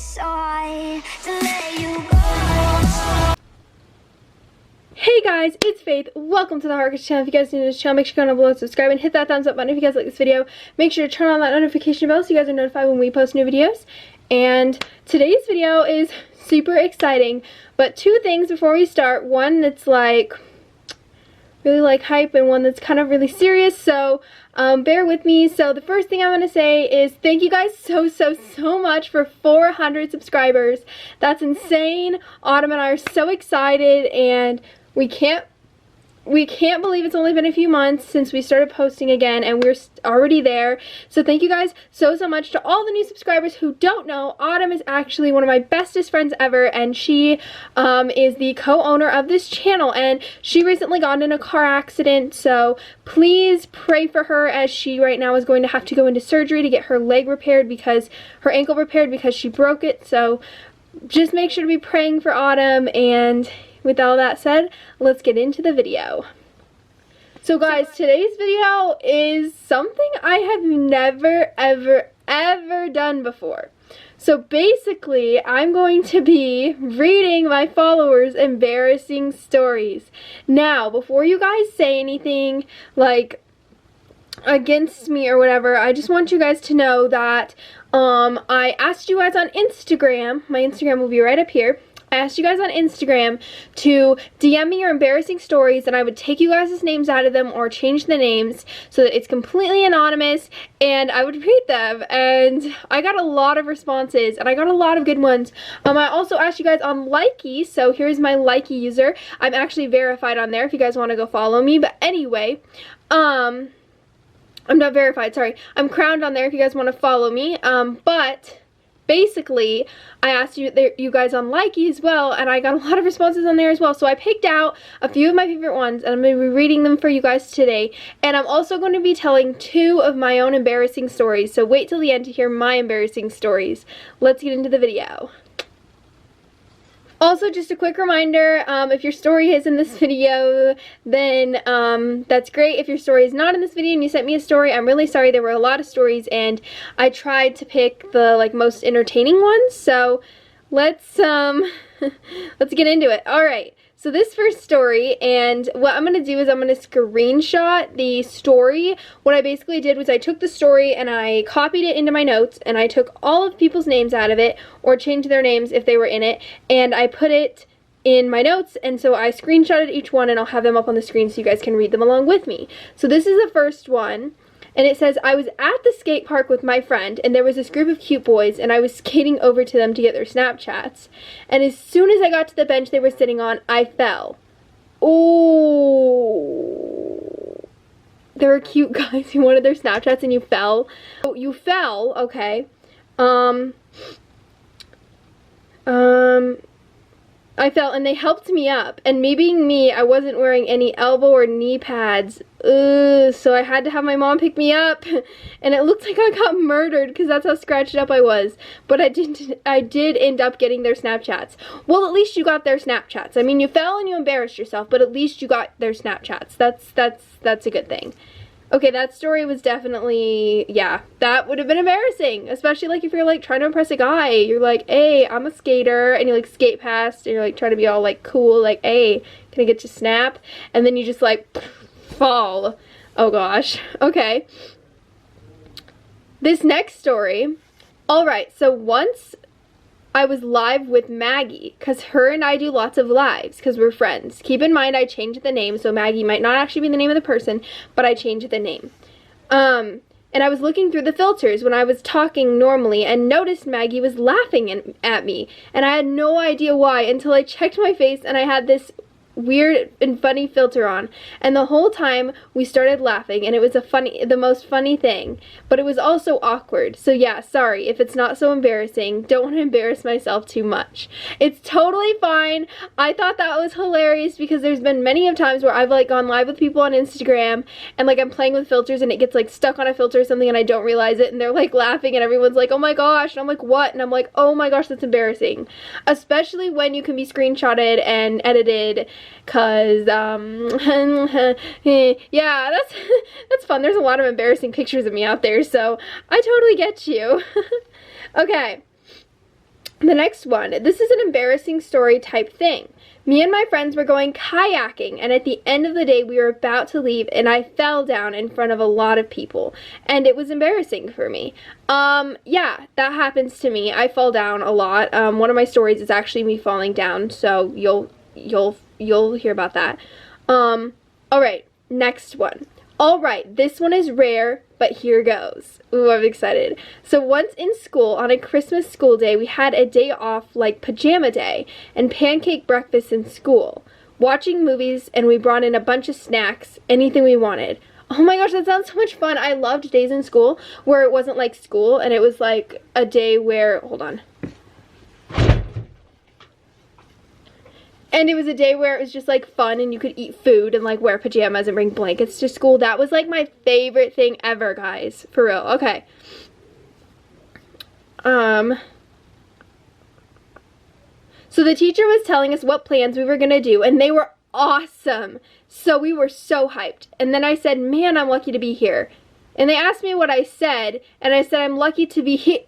decide to let you go. Hey guys, it's Faith. Welcome to the Harkers channel. If you guys are new to this channel, make sure you go down below, subscribe, and hit that thumbs up button if you guys like this video. Make sure to turn on that notification bell so you guys are notified when we post new videos. And today's video is super exciting, but two things before we start. One that's like really like hype, and one that's kind of really serious, so bear with me. So the first thing I want to say is thank you guys so much for 400 subscribers. That's insane. Autumn and I are so excited, and we can't believe it's only been a few months since we started posting again, and we're already there. So thank you guys so much. To all the new subscribers who don't know, Autumn is actually one of my bestest friends ever, and she is the co-owner of this channel, and she recently got in a car accident, so please pray for her, as she right now is going to have to go into surgery to get her leg repaired, because her ankle repaired, because she broke it. So just make sure to be praying for Autumn. And with all that said, let's get into the video. So guys, today's video is something I have never ever done before. So basically, I'm going to be reading my followers' embarrassing stories. Now, before you guys say anything like against me or whatever, I just want you guys to know that I asked you guys on Instagram, my Instagram will be right up here. I asked you guys on Instagram to DM me your embarrassing stories, and I would take you guys' names out of them or change the names so that it's completely anonymous, and I would read them. And I got a lot of responses, and I got a lot of good ones. I also asked you guys on Likee, so here's my Likee user. I'm actually verified on there if you guys want to go follow me. But anyway, I'm not verified, sorry. I'm crowned on there if you guys want to follow me. But basically, I asked you guys on Likee as well, and I got a lot of responses on there as well. So I picked out a few of my favorite ones, and I'm going to be reading them for you guys today. And I'm also going to be telling two of my own embarrassing stories. So wait till the end to hear my embarrassing stories. Let's get into the video. Also, just a quick reminder, if your story is in this video, then that's great. If your story is not in this video and you sent me a story, I'm really sorry. There were a lot of stories, and I tried to pick the most entertaining ones. So let's let's get into it. All right. So this first story, and what I'm going to do is I'm going to screenshot the story. What I basically did was I took the story and I copied it into my notes, and I took all of people's names out of it, or changed their names if they were in it, and I put it in my notes. And so I screenshotted each one, and I'll have them up on the screen so you guys can read them along with me. So this is the first one. And it says, I was at the skate park with my friend, and there was this group of cute boys, and I was skating over to them to get their Snapchats. And as soon as I got to the bench they were sitting on, I fell. Oh, there were cute guys who wanted their Snapchats and you fell. Oh, you fell, okay. I fell, and they helped me up, and me being me, I wasn't wearing any elbow or knee pads. So I had to have my mom pick me up, and it looked like I got murdered because that's how scratched up I was. But I did end up getting their Snapchats. Well, at least you got their Snapchats. I mean, you fell and you embarrassed yourself, but at least you got their Snapchats. That's a good thing. Okay, that story was definitely, yeah, that would have been embarrassing, especially like if you're like trying to impress a guy. You're like, hey, I'm a skater, and you like skate past, and you're like trying to be all like cool, like, hey, can I get you a snap? And then you just like fall. Oh gosh. Okay. This next story. All right, so once I was live with Maggie, because her and I do lots of lives because we're friends. Keep in mind I changed the name, so Maggie might not actually be the name of the person, but I changed the name. And I was looking through the filters when I was talking normally and noticed Maggie was laughing at me, and I had no idea why until I checked my face and I had this weird and funny filter on, and the whole time we started laughing, and it was the most funny thing, but it was also awkward. So yeah, sorry if it's not so embarrassing. Don't want to embarrass myself too much. It's totally fine. I thought that was hilarious because there's been many of times where I've like gone live with people on Instagram, and like I'm playing with filters and it gets like stuck on a filter or something and I don't realize it, and they're like laughing and everyone's like, oh my gosh, and I'm like, what? And I'm like, oh my gosh, that's embarrassing. Especially when you can be screenshotted and edited. Cause yeah, that's fun. There's a lot of embarrassing pictures of me out there, so I totally get you. Okay, The next one, this is an embarrassing story type thing. Me and my friends were going kayaking, and at the end of the day, we were about to leave, and I fell down in front of a lot of people, and it was embarrassing for me. Yeah, that happens to me. I fall down a lot. One of my stories is actually me falling down, so you'll hear about that. All right, next one. All right, this one is rare, but here goes. Ooh, I'm excited. So once in school, on a Christmas school day, we had a day off like pajama day and pancake breakfast in school, watching movies, and we brought in a bunch of snacks, anything we wanted. Oh my gosh, that sounds so much fun. I loved days in school where it wasn't like school and it was like a day where, hold on. And it was a day where it was just like fun and you could eat food and like wear pajamas and bring blankets to school. That was like my favorite thing ever, guys. For real. Okay. So the teacher was telling us what plans we were going to do, and they were awesome. So we were so hyped. And then I said, man, I'm lucky to be here. And they asked me what I said, and I said, I'm lucky to be here.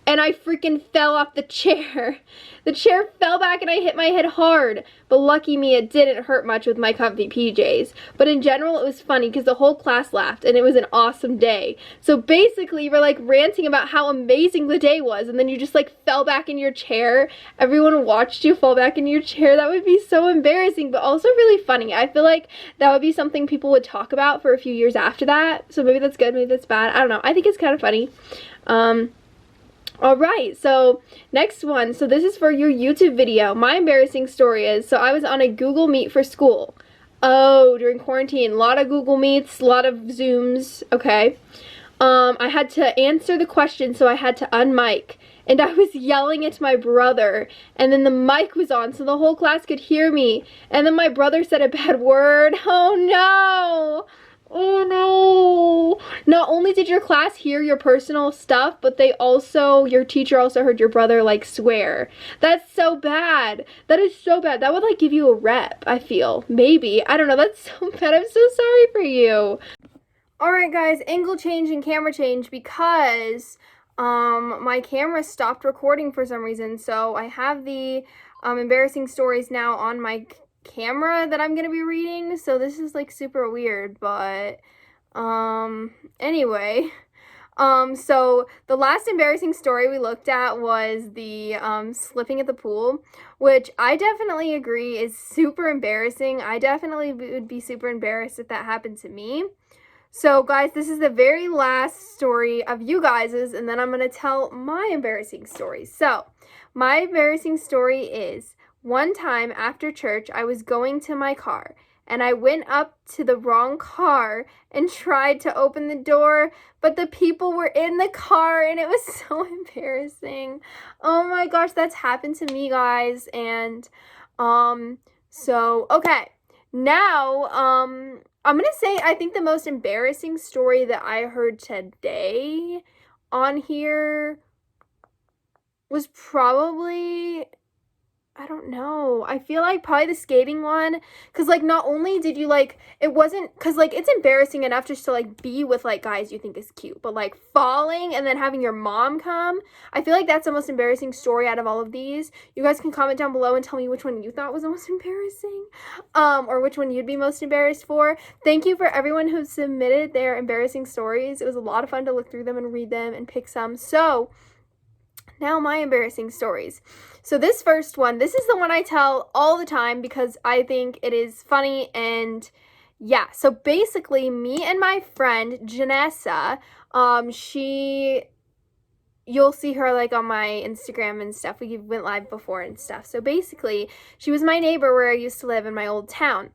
And I freaking fell off the chair. The chair fell back and I hit my head hard. But lucky me, it didn't hurt much with my comfy PJs. But in general, it was funny because the whole class laughed and it was an awesome day. So basically, you were like ranting about how amazing the day was, and then you just like fell back in your chair. Everyone watched you fall back in your chair. That would be so embarrassing, but also really funny. I feel like that would be something people would talk about for a few years after that. So maybe that's good, maybe that's bad. I don't know. I think it's kind of funny. Alright, so next one. So this is for your YouTube video. My embarrassing story is, so I was on a Google Meet for school. Oh, during quarantine. A lot of Google Meets, a lot of Zooms. Okay. I had to answer the question, so I had to unmic. And I was yelling at my brother. And then the mic was on, so the whole class could hear me. And then my brother said a bad word. Oh no! Oh no! Not only did your class hear your personal stuff, but your teacher also heard your brother like swear. That's so bad. That is so bad. That would like give you a rep, I feel. Maybe. I don't know. That's so bad. I'm so sorry for you. Alright guys, angle change and camera change because my camera stopped recording for some reason. So I have the embarrassing stories now on my camera that I'm gonna be reading, so this is like super weird, but anyway, so the last embarrassing story we looked at was the slipping at the pool, which I definitely agree is super embarrassing. I definitely would be super embarrassed if that happened to me. So guys, this is the very last story of you guys's, and then I'm gonna tell my embarrassing story. So my embarrassing story is, one time after church, I was going to my car, and I went up to the wrong car and tried to open the door, but the people were in the car, and it was so embarrassing. Oh my gosh, that's happened to me, guys. And so okay, now I'm gonna say I think the most embarrassing story that I heard today on here was probably, I don't know. I feel like probably the skating one, because like not only did you like, it wasn't, because like it's embarrassing enough just to like be with like guys you think is cute, but like falling and then having your mom come, I feel like that's the most embarrassing story out of all of these. You guys can comment down below and tell me which one you thought was the most embarrassing, or which one you'd be most embarrassed for. Thank you for everyone who submitted their embarrassing stories. It was a lot of fun to look through them and read them and pick some. So now my embarrassing stories. So this first one, this is the one I tell all the time because I think it is funny, and yeah. So basically, me and my friend Janessa, you'll see her like on my Instagram and stuff. We went live before and stuff. So basically, she was my neighbor where I used to live in my old town.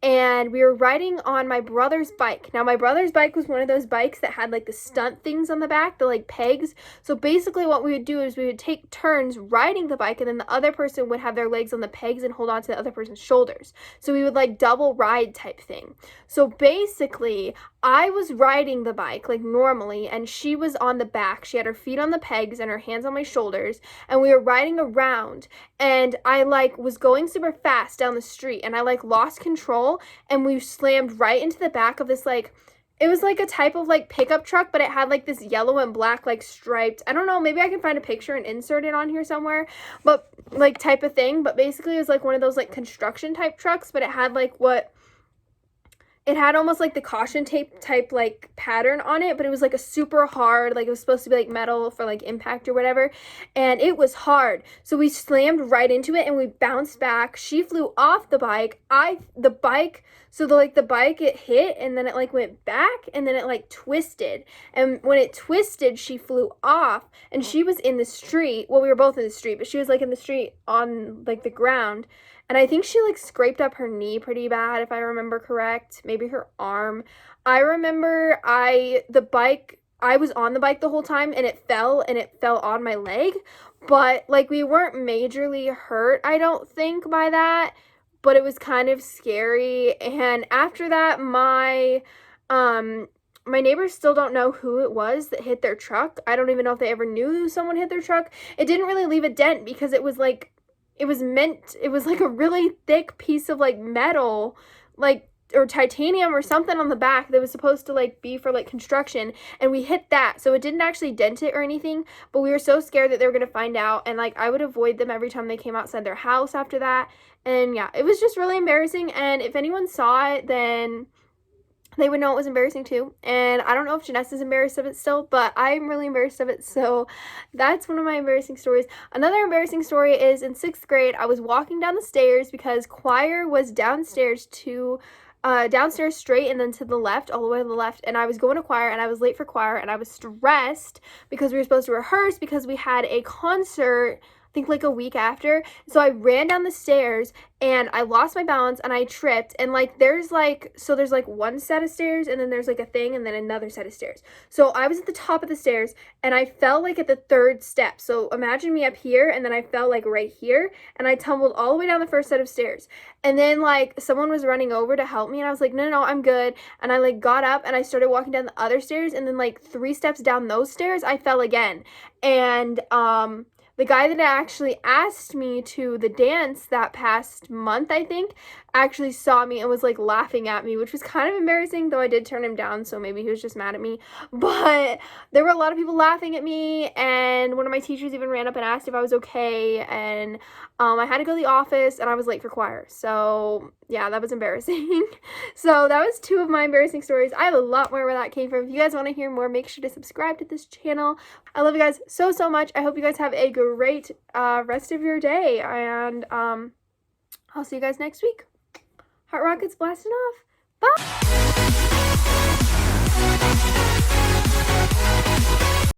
And we were riding on my brother's bike. Now, my brother's bike was one of those bikes that had like the stunt things on the back, the like pegs. So basically what we would do is we would take turns riding the bike, and then the other person would have their legs on the pegs and hold on to the other person's shoulders. So we would like double ride type thing. So basically, I was riding the bike like normally, and she was on the back. She had her feet on the pegs and her hands on my shoulders, and we were riding around, and I like was going super fast down the street, and I like lost control, and we slammed right into the back of this like it was like a type of like pickup truck, but it had like this yellow and black like striped, I don't know, maybe I can find a picture and insert it on here somewhere, but like type of thing. But basically it was like one of those like construction type trucks, but it had like it had almost like the caution tape type like pattern on it, but it was like a super hard, like it was supposed to be like metal for like impact or whatever, and it was hard. So we slammed right into it and we bounced back. She flew off the bike. The bike, it hit and then it like went back and then it like twisted. And when it twisted, she flew off and she was in the street. Well, we were both in the street, but she was like in the street on like the ground. And I think she like scraped up her knee pretty bad, if I remember correct. Maybe her arm. I remember I was on the bike the whole time and it fell on my leg. But like we weren't majorly hurt, I don't think, by that. But it was kind of scary. And after that, my neighbors still don't know who it was that hit their truck. I don't even know if they ever knew someone hit their truck. It didn't really leave a dent because it was like a really thick piece of like metal, like, or titanium or something on the back that was supposed to like be for like construction, and we hit that, so it didn't actually dent it or anything, but we were so scared that they were gonna find out, and like I would avoid them every time they came outside their house after that. And yeah, it was just really embarrassing, and if anyone saw it, then they would know it was embarrassing too. And I don't know if Janessa's embarrassed of it still, but I'm really embarrassed of it. So that's one of my embarrassing stories. Another embarrassing story is in 6th grade, I was walking down the stairs because choir was downstairs straight and then to the left, all the way to the left, and I was going to choir and I was late for choir and I was stressed because we were supposed to rehearse because we had a concert, I think like a week after. So I ran down the stairs and I lost my balance and I tripped, and like there's like one set of stairs and then there's like a thing and then another set of stairs. So I was at the top of the stairs and I fell like at the 3rd step. So imagine me up here and then I fell like right here and I tumbled all the way down the first set of stairs. And then like someone was running over to help me and I was like, no, I'm good. And I like got up and I started walking down the other stairs, and then like 3 steps down those stairs I fell again. And the guy that actually asked me to the dance that past month, I think, actually saw me and was like laughing at me, which was kind of embarrassing, though I did turn him down, so maybe he was just mad at me. But there were a lot of people laughing at me, and one of my teachers even ran up and asked if I was okay, and I had to go to the office and I was late for choir. So yeah, that was embarrassing. So that was 2 of my embarrassing stories. I have a lot more where that came from. If you guys want to hear more, make sure to subscribe to this channel. I love you guys so much. I hope you guys have a great rest of your day, and I'll see you guys next week. Heart rockets blasting off. Bye!